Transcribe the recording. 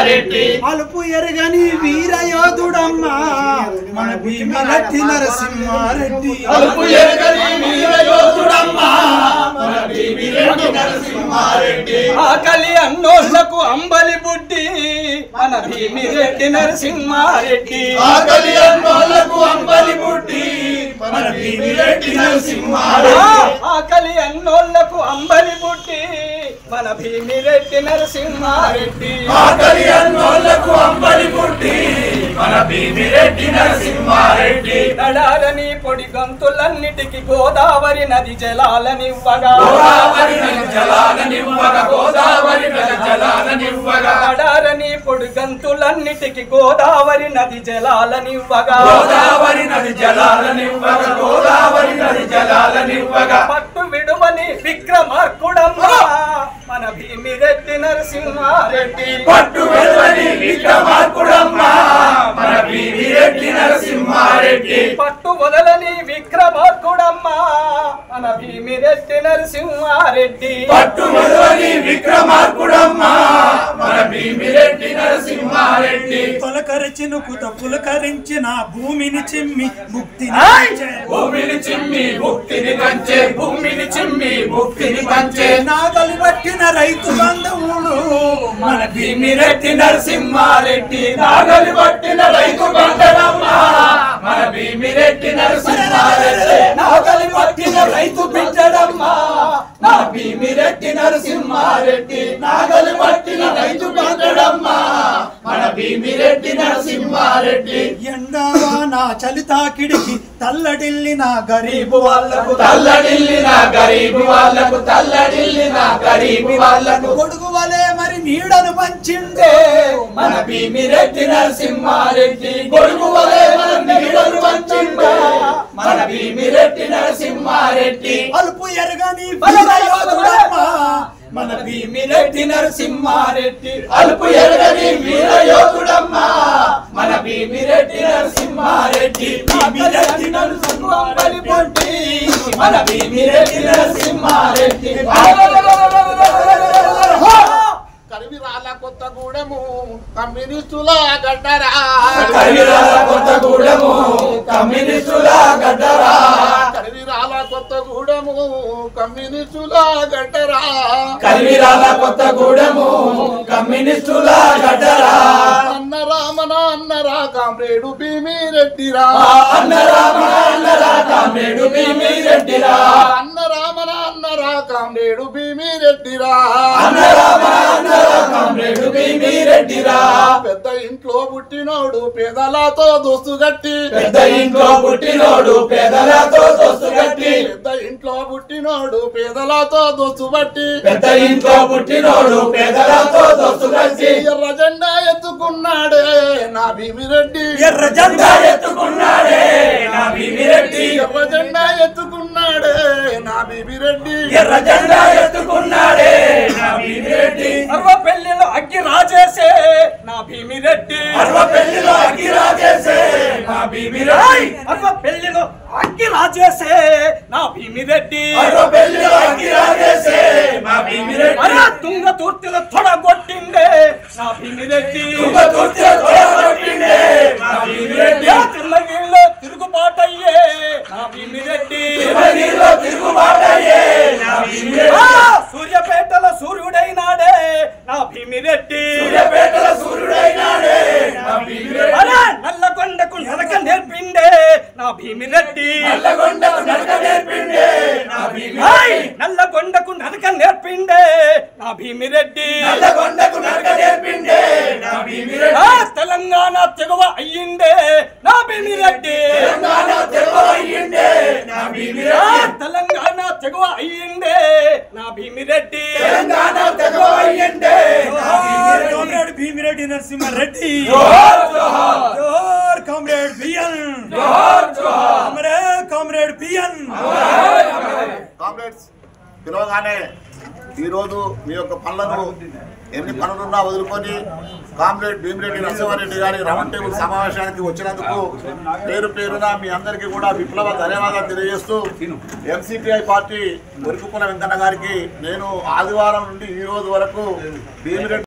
సింహారెడ్డి అలుపు ఎరగని వీరయోధుడమ్మా మన భీమిరెడ్డి నరసింహారెడ్డి అలుపు ఎరగని వీరయోధుడమ్మా మన భీమిరెడ్డి నరసింహారెడ్డి ఆకలి అన్నోళ్లకు అంబలి బుడ్డి మన భీమిరెడ్డి నరసింహారెడ్డి ఆకలి అన్నోళ్లకు అంబలి బుడ్డి మన భీమిరెడ్డి నరసింహారెడ్డి ఆకలి అన్నోళ్లకు అంబలి బుడ్డి మన భీమిరెడ్డి నరసింహారెడ్డి ఆకలి అన్నోళ్లకు అంబలి బుడ్డి మన భీమిరెడ్డి నరసింహారెడ్డి దడాలని పొడి గంతులన్నిటికి గోదావరి నది జలాలనివ్వగా గోదావరి నది జలాలనివ్వగా గోదావరి నది జలాలనివ్వగా దడాలని పొడి గంతులన్నిటికి గోదావరి నది జలాలనివ్వగా గోదావరి నది జలాలనివ్వగా గోదావరి నది జలాలనివ్వగా పట్టు విడువని విక్రమార్కుడమ్మా మన భీమిరెడ్డి నరసింహారెడ్డి పట్టు విడువని విక్రమార్కుడమ్మా మన భీమిరెడ్డి నరసింహారెడ్డి పట్టు వదలని విక్రమార్కుడమ్మా మన భీమిరెడ్డి నరసింహారెడ్డి పట్టు విడువని విక్రమార్కుడమ్మా మన భీమిరెడ్డి నరసింహారెడ్డి తొలకరిచిన కుత పులకరించిన భూమిని చిమ్మి ముక్తిని భూమిని చిమ్మి ముక్తిని పంచే భూమిని చిమ్మి ముక్తిని పంచే నాగలి పట్టిన రైతు బంధువుడు మన భీమిరెడ్డి నరసింహారెడ్డి నాగలి పట్టిన రైతు బంధనమ్మా మన భీమిరెడ్డి నరసింహారెడ్డి నాగలి పట్టిన రైతు బిడ్డడమ్మా మన భీమిరెడ్డి నరసింహారెడ్డి నాగలి పట్టిన రైతు బిడ్డడమ్మా మన భీమిరెడ్డి నరసింహారెడ్డి ఎండవాన చలితాకిడికి తల్లడిల్లిన గరీబు వాళ్ళకు తల్లడిల్లిన గరీబు వాళ్ళకు తల్లడిల్లిన గరీబు వాళ్ళకు కొడుకు వలే మరి నీడను పంచిండే మన భీమిరెడ్డి నరసింహారెడ్డి కొడుకు వలే మన నీడను పంచిండే మన భీమిరెడ్డి నరసింహారెడ్డి అలుపు ఎరగని వీరయోధుడమ్మా మన భీమిరెడ్డి నరసింహారెడ్డి అలుపు ఎరగని వీరయోధుడమ్మా మన భీమిరెడ్డి నరసింహారెడ్డి భీమిరెడ్డి నరసింహారెడ్డి మన భీమిరెడ్డి నరసింహారెడ్డి కరివిరాల కొత్తగూడెము కమ్యూనిస్టుల గడ్డరా కరివిరాల కొత్తగూడెము కమ్యూనిస్టుల గడ్డరా కరివిరాల కొత్తగూడెము కమ్యూనిస్టుల గడ్డరా కరివిరాల కొత్తగూడెము కమ్యూనిస్టుల గడ్డరా అన్నరా కామ్రేడు భీమిరెడ్డిరా అన్నరా కామ్రేడు భీమిరెడ్డిరా అన్నరా కామ్రేడు భీమిరెడ్డిరా కామ్రేడు భీమిరెడ్డిరా పెద్ద ఇంట్లో పుట్టినోడు పేదలతో దోస్తుగట్టి పెద్ద ఇంట్లో పుట్టినోడు పేదలతో దోస్తుగట్టి పెద్ద ఇంట్లో పుట్టినోడు పేదలతో దోస్తుబట్టి పెద్ద ఇంట్లో పుట్టినోడు పేదలతో దోస్తుగట్టి ఎర్ర జెండా ఎత్తుకున్నాడే నా భీమిరెడ్డి ఎర్ర జెండా ఎత్తుకున్నాడే నా భీమిరెడ్డి ఎర్ర జెండా ఎత్తుకున్నాడే నా భీమిరెడ్డి ఎర్ర జెండా ఎత్తుకున్నాడే నా భీమిరెడ్డి అర్వ పెళ్లిలో అగ్గి రాజేసే నా భీమిరెడ్డి అర్వ పెళ్లిలో అగ్గి రాజేసే నా భీమిరెడ్డి అర్వ పెళ్లిలో అగ్గి రాజేసే నా భీమిరెడ్డి అర్వ పెళ్లిలో అగ్గి రాజేసే నా భీమిరెడ్డి అరే తుంగ తూర్తిలో తొడగొట్టిండే నా భీమిరెడ్డి తుంగ తూర్తిలో తొడగొట్టిండే నా భీమిరెడ్డి తిరుమగిరిలో తిరుగుబాటయ్యే నా భీమిరెడ్డి తిరుమగిరిలో తిరుగుబాటయ్యే నా భీమిరెడ్డి సూర్యపేటలో సూర్యుడైనాడే నా భీమిరెడ్డి సూర్యపేటలో సూర్యుడైనాడే నా భీమిరెడ్డి అరే నల్లగొండకు నరక నేర్పిండే నా భీమిరెడ్డి నల్లగొండకు నడక నేర్పిండే నా భీమిరెడ్డి నల్లగొండకు నరక నేర్పిండే నా భీమిరెడ్డి నల్లగొండకు నడక నేర్పిండే నా భీమిరెడ్డి తెలంగాణ తెగువ అయ్యిండే నా భీమిరెడ్డి తెలంగాణ తెగువ అయ్యిండే నా భీమిరెడ్డి తెలంగాణ తెగువ అయ్యిండే నా భీమిరెడ్డి తెలంగాణ తెగువ అయ్యిండే నా భీమిరెడ్డి కామ్రేడ్ భీమిరెడ్డి నరసింహారెడ్డి జోహార్ జోహార్ జోహార్ కామ్రేడ్ బిఎన్ జోహార్ జోహార్ కామ్రేడ్ బిఎన్ కామ్రేడ్స్ పిలవగానే ఈరోజు మీ యొక్క పనులను ఎన్ని పనులున్నా వదులుకొని కామ్రేడ్ భీమిరెడ్డి నరసింహారెడ్డి గారి రౌండ్ టేబుల్ సమావేశానికి వచ్చినందుకు పేరు పేరున మీ అందరికీ కూడా విప్లవ ధన్యవాదాలు తెలియజేస్తూ ఎంసీపీఐ పార్టీ మురికుపుల వెంకన్న గారికి నేను ఆదివారం నుండి ఈ రోజు వరకు భీమిరెడ్డి